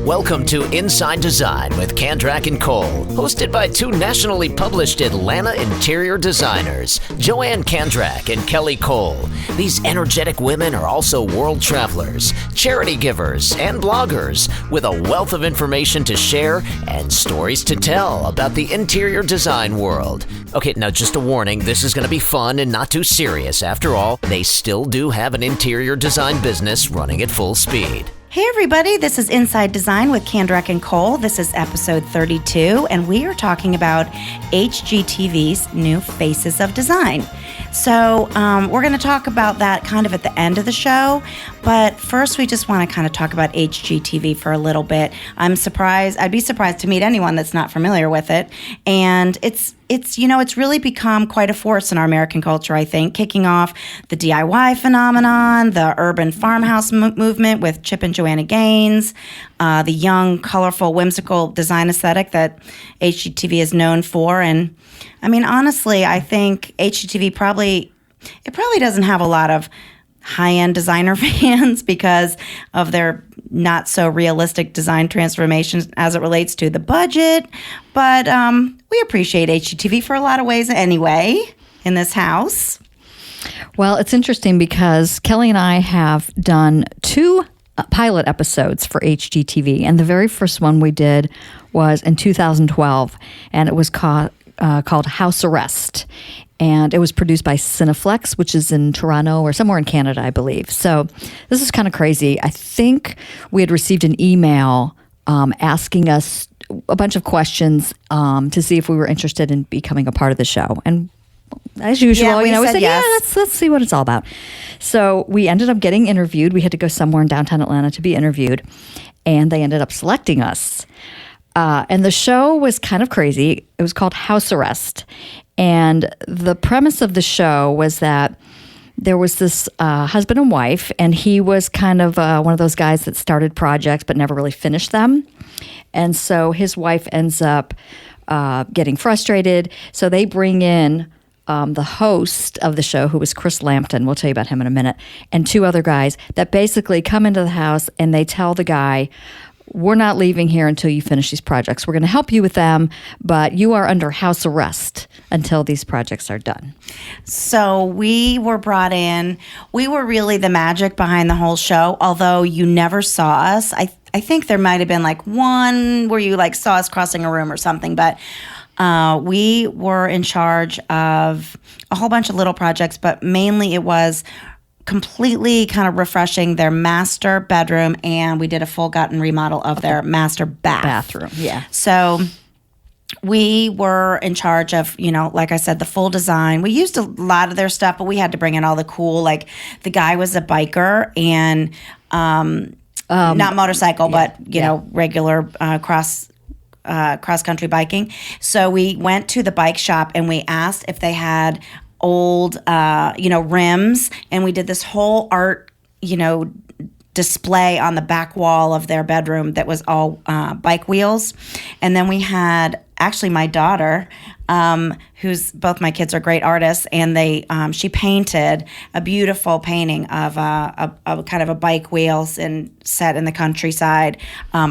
Welcome to Inside Design with Kandrak and Cole, hosted by two nationally published Atlanta interior designers, Joanne Kandrak and Kelly Cole. These energetic women are also world travelers, charity givers, and bloggers with a wealth of information to share and stories to tell about the interior design world. Okay, now just a warning, this is going to be fun and not too serious. After all, they still do have an interior design business running at full speed. Hey everybody, this is Inside Design with Kandrak and Cole. This is episode 32, and we are talking about HGTV's new Faces of Design. So we're going to talk about that kind of at the end of the show, but first we just want to kind of talk about HGTV for a little bit. I'd be surprised to meet anyone that's not familiar with it, and it's really become quite a force in our American culture, I think, kicking off the DIY phenomenon, the urban farmhouse movement with Chip and Joanna Gaines, the young, colorful, whimsical design aesthetic that HGTV is known for. And I mean, honestly, I think HGTV probably doesn't have a lot of high-end designer fans because of their not so realistic design transformations as it relates to the budget. But we appreciate HGTV for a lot of ways anyway in this house. Well, it's interesting because Kelly and I have done two pilot episodes for HGTV, and the very first one we did was in 2012, and it was called House Arrest. And it was produced by CINEFLIX, which is in Toronto or somewhere in Canada, I believe. So this is kind of crazy. I think we had received an email asking us a bunch of questions to see if we were interested in becoming a part of the show. And as usual, we said yes. let's see what it's all about. So we ended up getting interviewed. We had to go somewhere in downtown Atlanta to be interviewed, and they ended up selecting us. And the show was kind of crazy. It was called House Arrest. And the premise of the show was that there was this husband and wife, and he was kind of one of those guys that started projects but never really finished them. And so his wife ends up getting frustrated. So they bring in the host of the show, who was Chris Lambton. We'll tell you about him in a minute. And two other guys that basically come into the house and they tell the guy, we're not leaving here until you finish these projects. We're going to help you with them, but you are under house arrest until these projects are done. So we were brought in. We were really the magic behind the whole show, although you never saw us. I think there might have been like one where you like saw us crossing a room or something, but we were in charge of a whole bunch of little projects, but mainly it was completely kind of refreshing their master bedroom, and we did a full gut and remodel of their master bathroom. Yeah. So we were in charge of, like I said, the full design. We used a lot of their stuff, but we had to bring in all the cool, like the guy was a biker and not motorcycle, but, regular cross-country biking. So we went to the bike shop and we asked if they had old, rims, and we did this whole art, display on the back wall of their bedroom that was all bike wheels. And then we had actually my daughter, who's both my kids are great artists, and she painted a beautiful painting of a kind of a bike wheels and set in the countryside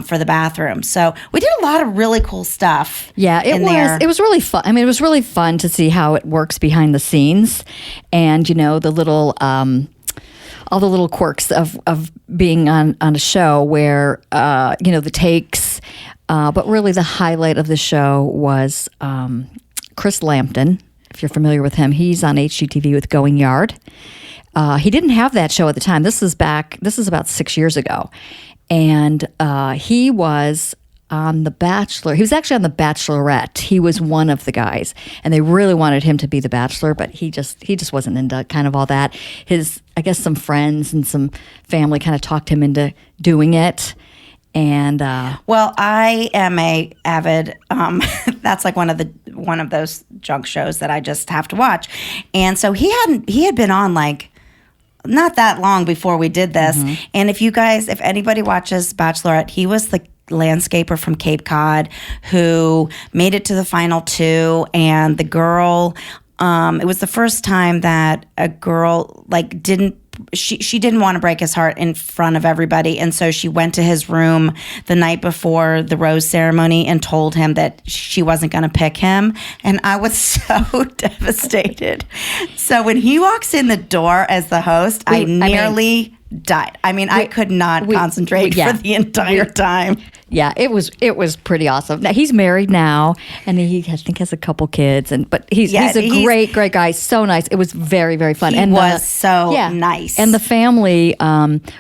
for the bathroom. So we did a lot of really cool stuff. Yeah, it was really fun. I mean, it was really fun to see how it works behind the scenes, and the little all the little quirks of being on a show where the takes. But really the highlight of the show was Chris Lambton. If you're familiar with him, he's on HGTV with Going Yard. He didn't have that show at the time. This is about 6 years ago. And he was on The Bachelor. He was actually on The Bachelorette. He was one of the guys. And they really wanted him to be the Bachelor, but he just wasn't into kind of all that. I guess some friends and some family kind of talked him into doing it. And well, I am a avid. That's like one of those junk shows that I just have to watch. And so he had been on like not that long before we did this. Mm-hmm. And if anybody watches Bachelorette, he was the landscaper from Cape Cod who made it to the final two, and the girl. It was the first time that a girl didn't she didn't want to break his heart in front of everybody, and so she went to his room the night before the rose ceremony and told him that she wasn't going to pick him, and I was so devastated. So when he walks in the door as the host, I nearly died. I mean, I could not concentrate for the entire time. Yeah, it was pretty awesome. Now he's married now, and he I think has a couple kids, but he's a great guy, so nice. It was very, very fun. He was so nice, and the family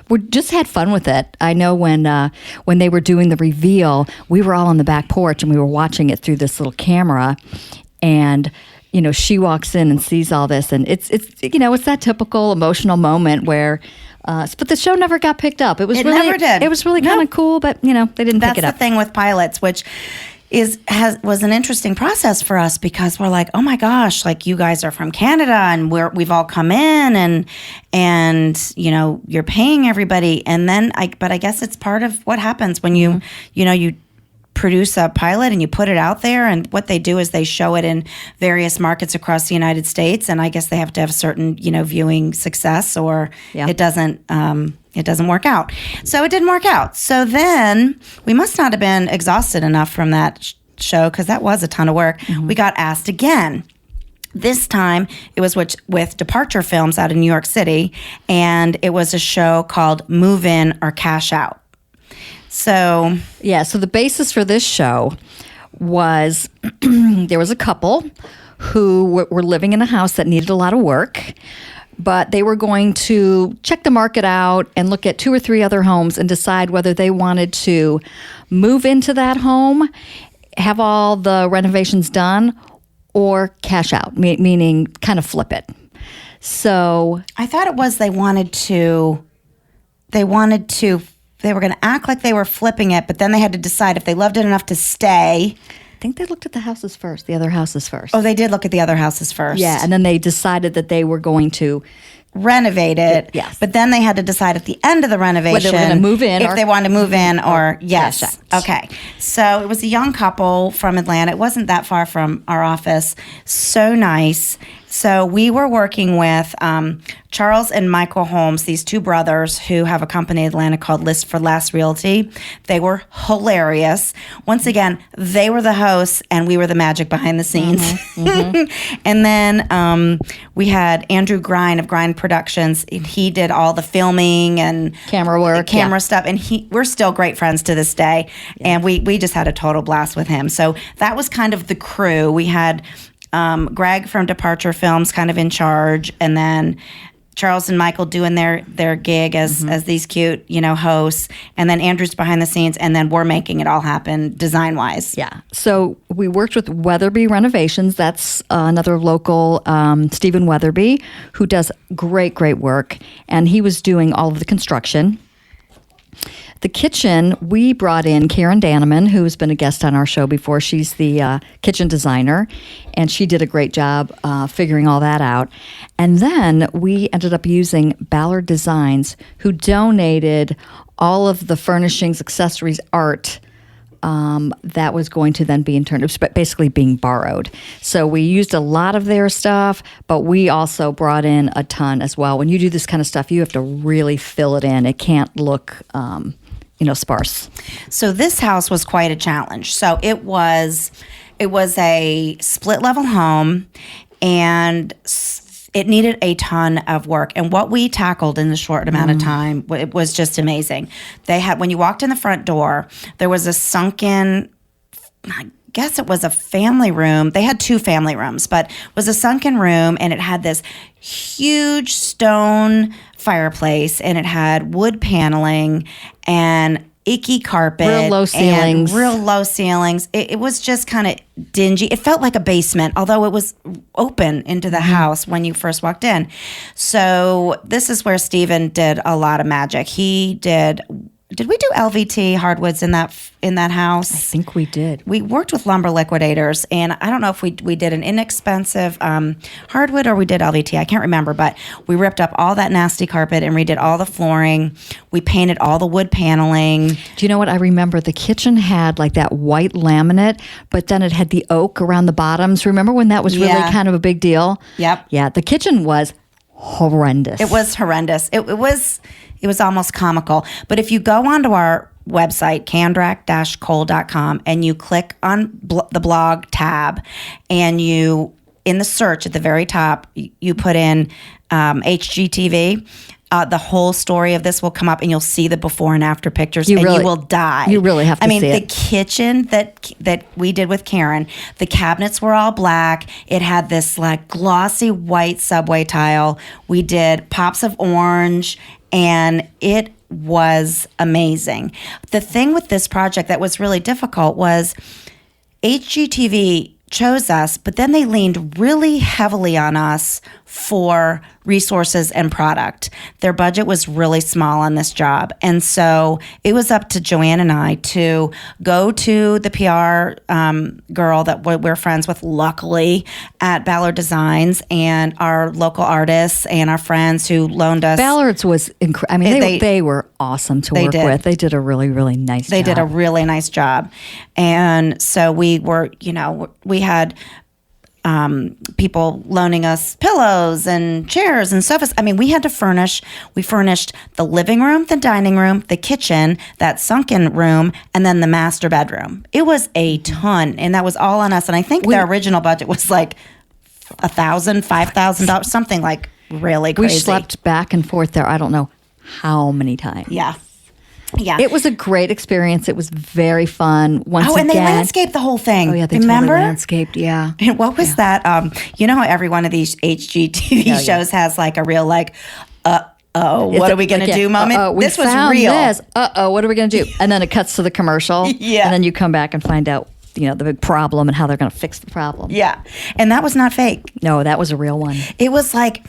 we just had fun with it. I know when they were doing the reveal, we were all on the back porch and we were watching it through this little camera, and she walks in and sees all this, and it's that typical emotional moment where. But the show never got picked up. It never did. It was really kind of cool, but they didn't pick it up. That's the thing with pilots, which was an interesting process for us because we're like, oh my gosh, like you guys are from Canada and we've all come in and you're paying everybody, and then I guess it's part of what happens when you produce a pilot and you put it out there, and what they do is they show it in various markets across the United States, and I guess they have to have certain viewing success or it doesn't work out. So it didn't work out. So then we must not have been exhausted enough from that show, because that was a ton of work. Mm-hmm. We got asked again. This time it was with Departure Films out of New York City, and it was a show called Move In or Cash Out. So the basis for this show was there was a couple who were living in a house that needed a lot of work, but they were going to check the market out and look at 2 or 3 other homes and decide whether they wanted to move into that home, have all the renovations done, or cash out, meaning kind of flip it. So I thought it was they were going to act like they were flipping it, but then they had to decide if they loved it enough to stay. I think they looked at the houses first, the other houses first. Oh, they did look at the other houses first. Yeah, and then they decided that they were going to renovate it. Yes. But then they had to decide at the end of the renovation whether they were going to move in, if they wanted to move in or yes. Yes. Okay. So it was a young couple from Atlanta. It wasn't that far from our office. So nice. So we were working with Charles and Michael Holmes, these 2 brothers who have a company in Atlanta called List for Last Realty. They were hilarious. Once again, they were the hosts and we were the magic behind the scenes. Mm-hmm. And then we had Andrew Grine of Grine Productions. He did all the filming and camera work, stuff. And we're still great friends to this day. Yeah. And we just had a total blast with him. So that was kind of the crew. We had Greg from Departure Films kind of in charge, and then Charles and Michael doing their gig as these cute, hosts, and then Andrew's behind the scenes, and then we're making it all happen design-wise. Yeah. So we worked with Weatherby Renovations. That's another local, Stephen Weatherby, who does great work, and he was doing all of the construction. The kitchen, we brought in Karen Danneman, who's been a guest on our show before. She's the kitchen designer, and she did a great job figuring all that out. And then we ended up using Ballard Designs, who donated all of the furnishings, accessories, art that was going to then be in turn, it was basically being borrowed. So we used a lot of their stuff, but we also brought in a ton as well. When you do this kind of stuff, you have to really fill it in. It can't look sparse. So this house was quite a challenge. So it was a split level home, and it needed a ton of work. And what we tackled in the short amount of time, it was just amazing. They had, when you walked in the front door, there was a sunken, I guess it was a family room. They had 2 family rooms, but it was a sunken room, and it had this huge stone fireplace, and it had wood paneling and icky carpet. Real low ceilings. It was just kind of dingy. It felt like a basement, although it was open into the house when you first walked in. So this is where Stephen did a lot of magic. He did we do LVT hardwoods in that house? I think we did. We worked with lumber liquidators, and I don't know if we did an inexpensive hardwood or we did LVT. I can't remember, but we ripped up all that nasty carpet and redid all the flooring. We painted all the wood paneling. Do you know what I remember? The kitchen had like that white laminate, but then it had the oak around the bottoms. Remember when that was really kind of a big deal? Yep. Yeah, the kitchen was horrendous. It was horrendous. It was almost comical. But if you go onto our website, kandrak-cole.com, and you click on the blog tab, and you, in the search at the very top, you put in HGTV, the whole story of this will come up, and you'll see the before and after pictures, and you will die. You really have to see it. The kitchen that we did with Karen, the cabinets were all black. It had this like glossy white subway tile. We did pops of orange, and it was amazing. The thing with this project that was really difficult was HGTV chose us, but then they leaned really heavily on us for resources and product. Their budget was really small on this job. And so it was up to Joanne and I to go to the PR girl that we're friends with, luckily, at Ballard Designs, and our local artists and our friends who loaned us. Ballard's was incredible. I mean, they were awesome to work with. They did a really, really nice job. They did a really nice job. And so we were, we had people loaning us pillows and chairs and sofas. I mean, we furnished the living room, the dining room, the kitchen, that sunken room, and then the master bedroom. It was a ton, and that was all on us. And I think their original budget was like $1,000, $5,000, something like really crazy. We slept back and forth there. I don't know how many times. Yeah. Yeah. It was a great experience. It was very fun. And they landscaped the whole thing. Oh, yeah, they Remember? totally landscaped, yeah. And what was that? You know how every one of these HGTV shows has like a real what are we going to do moment? This was real. What are we going to do? And then it cuts to the commercial. Yeah. And then you come back and find out, the big problem and how they're going to fix the problem. Yeah. And that was not fake. No, that was a real one. It was like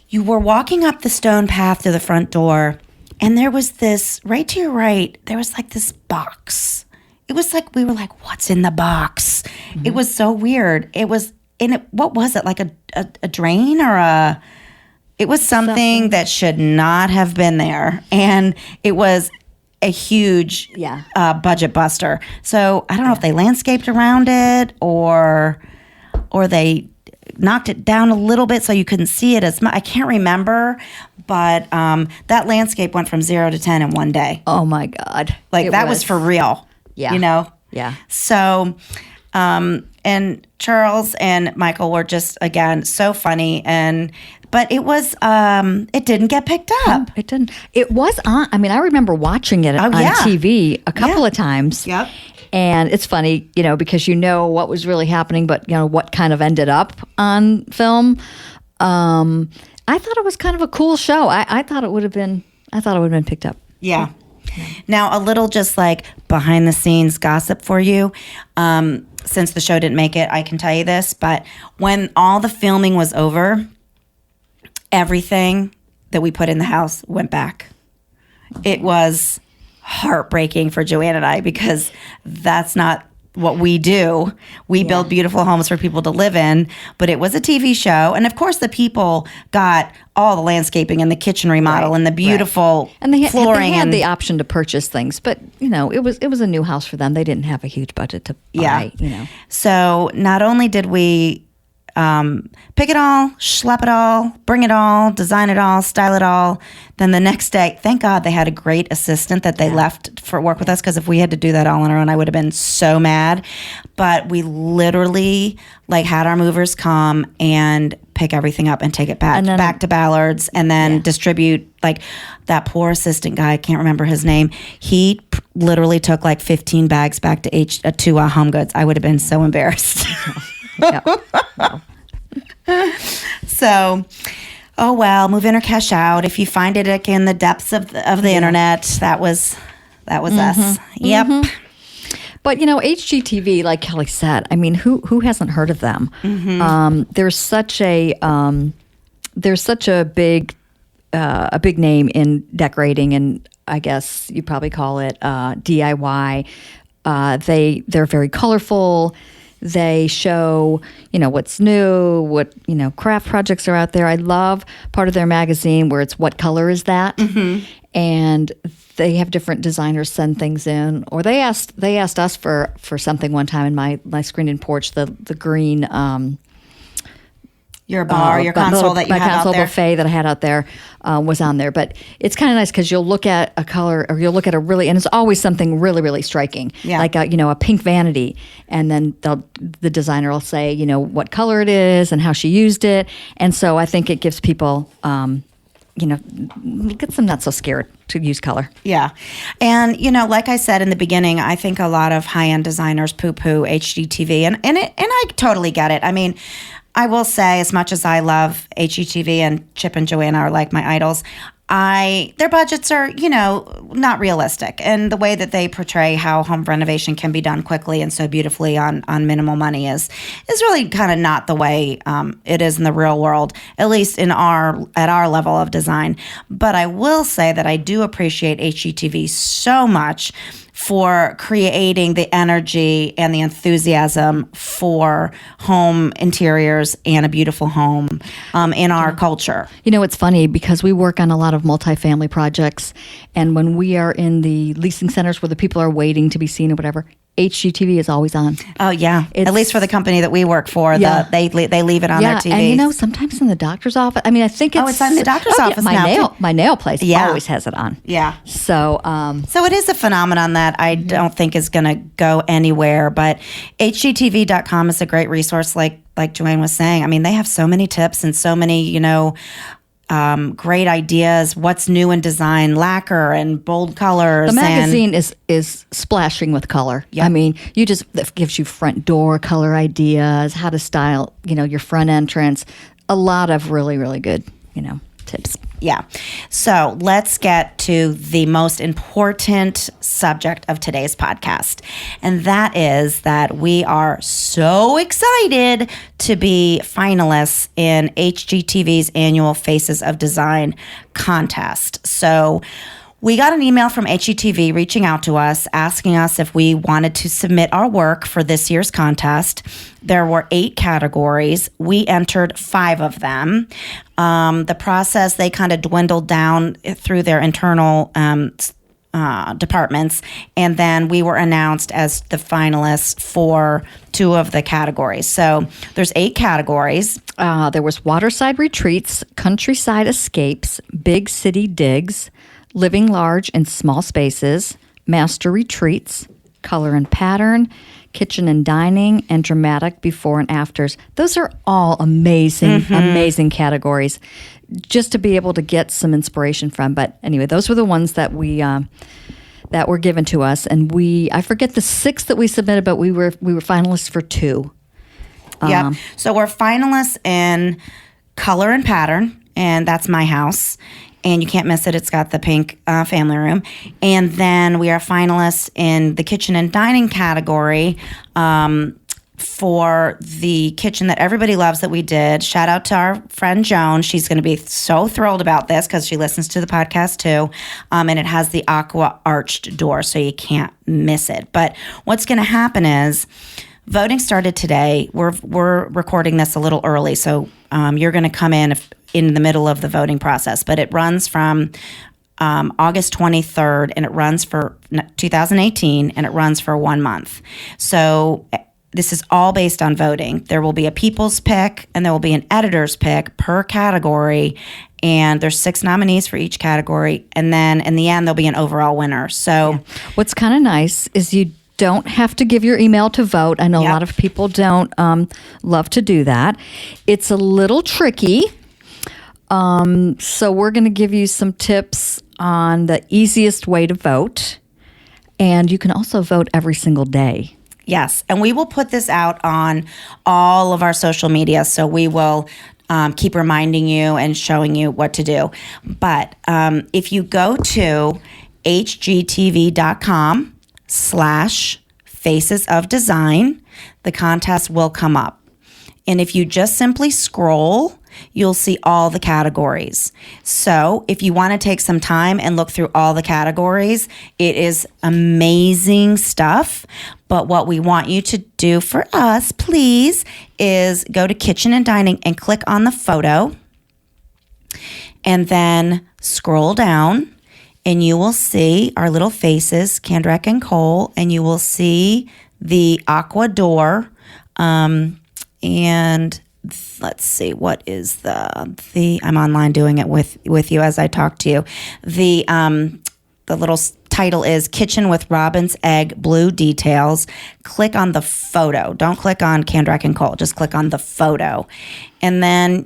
you were walking up the stone path to the front door, and there was this, right to your right, there was like this box. It was like, we were like, what's in the box? Mm-hmm. It was so weird. It was, what was it? Like a drain or it was something that should not have been there. And it was a huge budget buster. So I don't know if they landscaped around it or they knocked it down a little bit so you couldn't see it as much. I can't remember, but that landscape went from 0 to 10 in one day. Oh my God. Like that was for real. Yeah. Yeah. So, and Charles and Michael were just, again, so funny. But it was, it didn't get picked up. It didn't. It was on, I remember watching it on TV a couple of times. Yep. And it's funny, because what was really happening, but what kind of ended up on film. I thought it was kind of a cool show. I thought it would have been picked up. Yeah. Now, a little just like behind the scenes gossip for you. Since the show didn't make it, I can tell you this, but when all the filming was over, everything that we put in the house went back. It was heartbreaking for Joanne and I, because that's not what we do. We build beautiful homes for people to live in, but it was a TV show. And of course the people got all the landscaping and the kitchen remodel and the beautiful and they flooring. They had the option to purchase things, but it was a new house for them. They didn't have a huge budget to buy, So not only did we pick it all, schlep it all, bring it all, design it all, style it all. Then the next day, thank God they had a great assistant that they left for work with us, because if we had to do that all on our own, I would have been so mad. But we literally had our movers come and pick everything up and take it back to Ballard's, and then distribute. Like that poor assistant guy, I can't remember his name. He literally took 15 bags back to Home Goods. I would have been so embarrassed. So, oh well, move in or cash out. If you find it in the depths of the internet, that was us. Yep. Mm-hmm. But HGTV, like Kelly said, who hasn't heard of them? Mm-hmm. There's such a big name in decorating, and I guess you probably call it DIY. They're very colorful. They show, what's new, what, craft projects are out there. I love part of their magazine where it's what color is that? Mm-hmm. And they have different designers send things in. Or they asked us for something one time in my screened-in porch, the green Your bar, your console that you my have console out there. buffet that I had out there was on there. But it's kind of nice because you'll look at a color, or you'll look at a really, and it's always something really, really striking, like a pink vanity, and then the designer will say what color it is and how she used it, and so I think it gives people. Gets them not so scared to use color. Yeah. And, like I said in the beginning, I think a lot of high-end designers poo-poo HGTV, and I totally get it. I mean, I will say, as much as I love HGTV and Chip and Joanna are like my idols, their budgets are, not realistic. And the way that they portray how home renovation can be done quickly and so beautifully on minimal money is really kind of not the way it is in the real world, at least at our level of design. But I will say that I do appreciate HGTV so much for creating the energy and the enthusiasm for home interiors and a beautiful home in our culture. It's funny because we work on a lot of multifamily projects, and when we are in the leasing centers where the people are waiting to be seen or whatever, HGTV is always on. Oh, yeah. At least for the company that we work for, they leave it on their TVs. And sometimes in the doctor's office, I mean, I think it's... it's in the doctor's office now. My nail place always has it on. Yeah. So it is a phenomenon that I don't think is going to go anywhere, but hgtv.com is a great resource, like Joanne was saying. I mean, they have so many tips and so many, great ideas, what's new in design, lacquer and bold colors. The magazine is splashing with color. Yep. I mean, it gives you front door color ideas, how to style, your front entrance. A lot of really, really good, tips. Yeah. So let's get to the most important subject of today's podcast. And that is that we are so excited to be finalists in HGTV's annual Faces of Design contest. So we got an email from HGTV reaching out to us, asking us if we wanted to submit our work for this year's contest. There were 8 categories. We entered 5 of them. The process, they kind of dwindled down through their internal departments, and then we were announced as the finalists for 2 of the categories. So there's 8 categories. There was waterside retreats, countryside escapes, big city digs, living large in small spaces, master retreats, color and pattern, kitchen and dining, and dramatic before and afters. Those are all amazing, amazing categories just to be able to get some inspiration from. But anyway, those were the ones that we that were given to us, and I forget the 6 that we submitted, but we were finalists for 2. Yeah. So we're finalists in color and pattern, and that's my house. And you can't miss it. It's got the pink family room. And then we are finalists in the kitchen and dining category for the kitchen that everybody loves that we did. Shout out to our friend Joan. She's going to be so thrilled about this because she listens to the podcast too. And it has the aqua arched door, so you can't miss it. But what's going to happen is voting started today. We're recording this a little early, so you're going to come in the middle of the voting process, but it runs from August 23rd, and it runs for 2018, and it runs for 1 month. So this is all based on voting. There will be a people's pick, and there will be an editor's pick per category, and there's 6 nominees for each category, and then in the end, there'll be an overall winner. So what's kind of nice is you don't have to give your email to vote. I know a lot of people don't love to do that. It's a little tricky. So we're going to give you some tips on the easiest way to vote. And you can also vote every single day. Yes. And we will put this out on all of our social media. So we will keep reminding you and showing you what to do. But if you go to hgtv.com/Faces of Design, the contest will come up. And if you just simply scroll, you'll see all the categories. So if you want to take some time and look through all the categories, it is amazing stuff. But what we want you to do for us, please, is go to kitchen and dining and click on the photo, and then scroll down, and you will see our little faces, Kendrick and Cole, and you will see the aqua door, and let's see, what is the I'm online doing it with you as I talk to you. The little title is Kitchen with Robin's Egg Blue Details. Click on the photo. Don't click on Kandrak and Cole. Just click on the photo. And then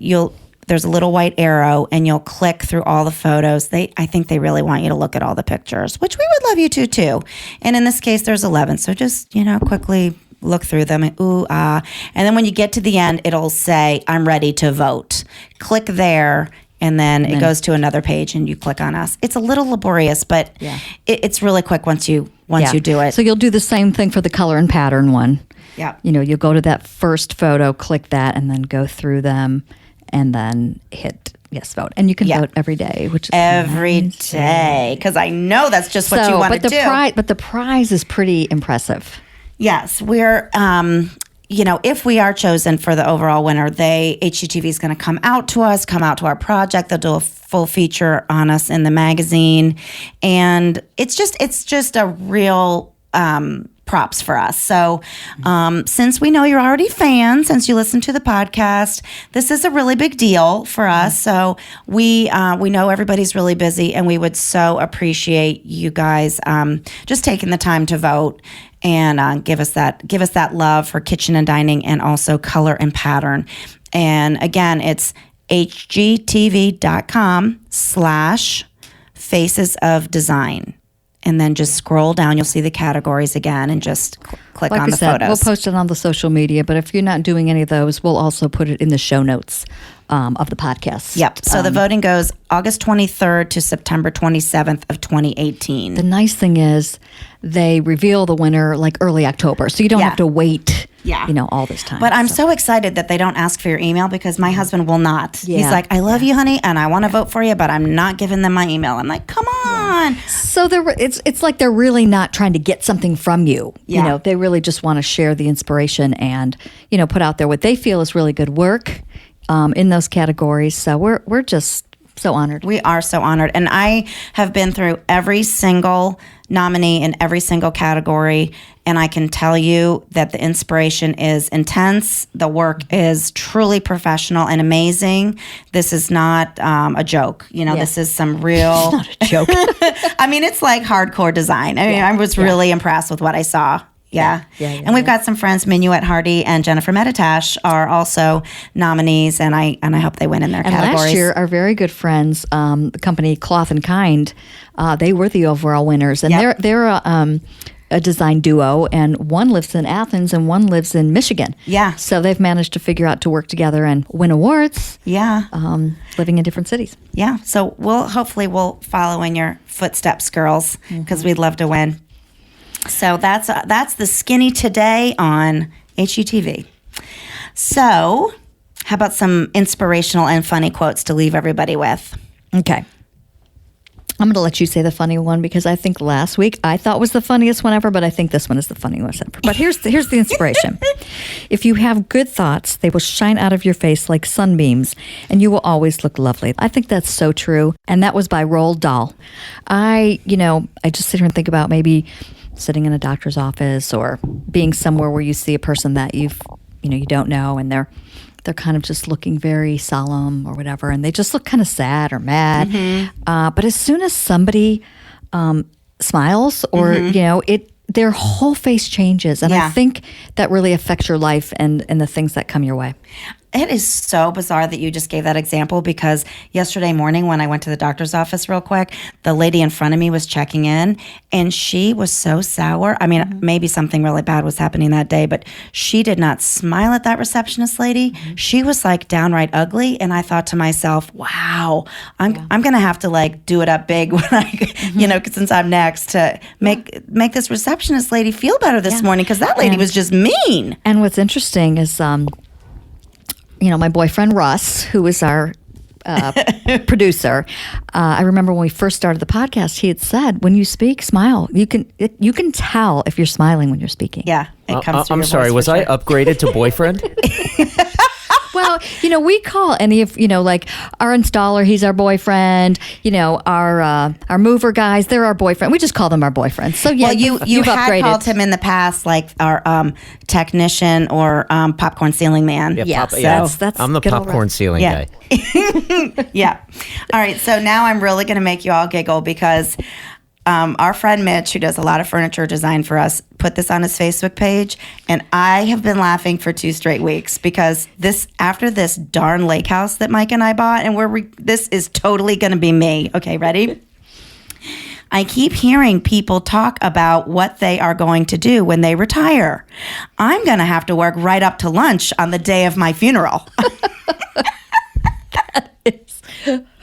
there's a little white arrow and you'll click through all the photos. I think they really want you to look at all the pictures, which we would love you to too. And in this case, there's 11. So just, quickly look through them and and then when you get to the end, it'll say, I'm ready to vote. Click there. And then it goes to another page and you click on us. It's a little laborious, but it's really quick once you do it. So you'll do the same thing for the color and pattern one. Yeah. You'll go to that first photo, click that, and then go through them and then hit yes, vote. And you can vote every day, which is every day, because I know that's just what you want to do. But the prize is pretty impressive. Yes, we're if we are chosen for the overall winner, HGTV is going to come out to our project. They'll do a full feature on us in the magazine. And it's just a real props for us. So since we know you're already fans, since you listen to the podcast, this is a really big deal for us. So we know everybody's really busy, and we would so appreciate you guys just taking the time to vote and give us that love for kitchen and dining, and also color and pattern. And again, it's hgtv.com/faces of design. And then just scroll down. You'll see the categories again, and just click on the photos. We'll post it on the social media, but if you're not doing any of those, we'll also put it in the show notes of the podcast. Yep. So the voting goes August 23rd to September 27th of 2018. The nice thing is they reveal the winner like early October, so you don't have to wait. All this time. But I'm so excited that they don't ask for your email, because my husband will not. Yeah. He's like, I love you, honey, and I want to vote for you, but I'm not giving them my email. I'm like, come on. So it's like they're really not trying to get something from you. Yeah. They really just want to share the inspiration and, put out there what they feel is really good work in those categories. So we're just so honored. We are so honored. And I have been through every single nominee in every single category, and I can tell you that the inspiration is intense. The work is truly professional and amazing. This is not a joke. This is some real... It's not a joke. I mean, it's like hardcore design. I mean, I was really impressed with what I saw. Yeah. And we've got some friends, Minuet Hardy and Jennifer Meditash, are also nominees, and I hope they win in their categories. Last year, our very good friends, the company Cloth and Kind, they were the overall winners, and they're a design duo, and one lives in Athens and one lives in Michigan. Yeah. So they've managed to figure out to work together and win awards. Yeah. Living in different cities. Yeah. So we'll follow in your footsteps, girls, because we'd love to win. So that's the Skinny Today on HGTV. So how about some inspirational and funny quotes to leave everybody with? Okay. I'm going to let you say the funny one, because I think last week I thought was the funniest one ever, but I think this one is the funniest ever. But here's the inspiration. If you have good thoughts, they will shine out of your face like sunbeams, and you will always look lovely. I think that's so true. And that was by Roald Dahl. I just sit here and think about maybe sitting in a doctor's office or being somewhere where you see a person that you don't know, and they're kind of just looking very solemn or whatever, and they just look kind of sad or mad. But as soon as somebody smiles or their whole face changes, and I think that really affects your life and the things that come your way. It is so bizarre that you just gave that example, because yesterday morning when I went to the doctor's office real quick, the lady in front of me was checking in, and she was so sour. I mean, maybe something really bad was happening that day, but she did not smile at that receptionist lady. She was like downright ugly, and I thought to myself, wow, I'm going to have to like do it up big when I, since I'm next, to make this receptionist lady feel better this morning, because that lady was just mean. And what's interesting is, my boyfriend Russ, who is our producer, I remember when we first started the podcast, he had said, when you speak, smile. You can tell if you're smiling when you're speaking. Yeah, it comes through I'm your sorry, voice was for I sure. upgraded to boyfriend? Well, we call any of, like our installer, he's our boyfriend, our mover guys, they're our boyfriend. We just call them our boyfriends. So yeah, well, you have had upgraded. called him in the past like our technician or popcorn ceiling man. Yes, that's I'm the good old popcorn ceiling Yeah. guy. Yeah. All right. So now I'm really going to make you all giggle because our friend Mitch, who does a lot of furniture design for us, put this on his Facebook page, and I have been laughing for 2 straight weeks because after this darn lake house that Mike and I bought, and this is totally going to be me. Okay, ready? I keep hearing people talk about what they are going to do when they retire. I'm going to have to work right up to lunch on the day of my funeral. It's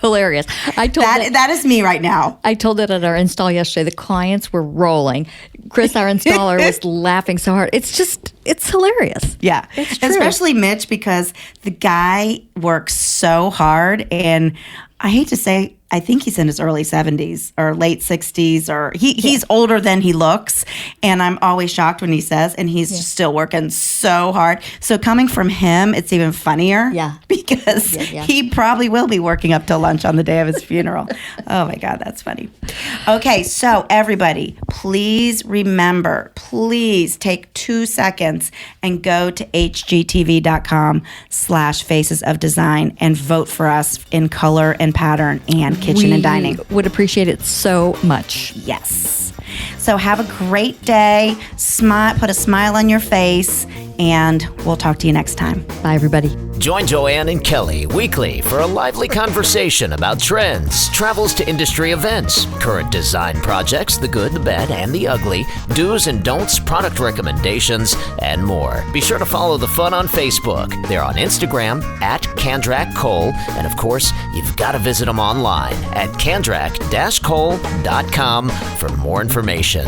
hilarious. I told that is me right now. I told it at our install yesterday. The clients were rolling. Chris, our installer, was laughing so hard. It's hilarious. Yeah. It's true. Especially Mitch, because the guy works so hard, and I hate to say, I think he's in his early 70s or late 60s, or he's older than he looks. And I'm always shocked when he says, and he's just still working so hard. So coming from him, it's even funnier. Yeah. Because he probably will be working up till lunch on the day of his funeral. Oh my God, that's funny. Okay, so everybody, please remember, please take 2 seconds and go to hgtv.com/faces of design and vote for us in color and pattern and kitchen and dining. Would appreciate it so much. Yes. So have a great day. Put a smile on your face, and we'll talk to you next time. Bye, everybody. Join Joanne and Kelly weekly for a lively conversation about trends, travels to industry events, current design projects, the good, the bad, and the ugly, do's and don'ts, product recommendations, and more. Be sure to follow the fun on Facebook. They're on Instagram at Kandrak-Cole, and of course, you've got to visit them online at kandrak-cole.com for more information.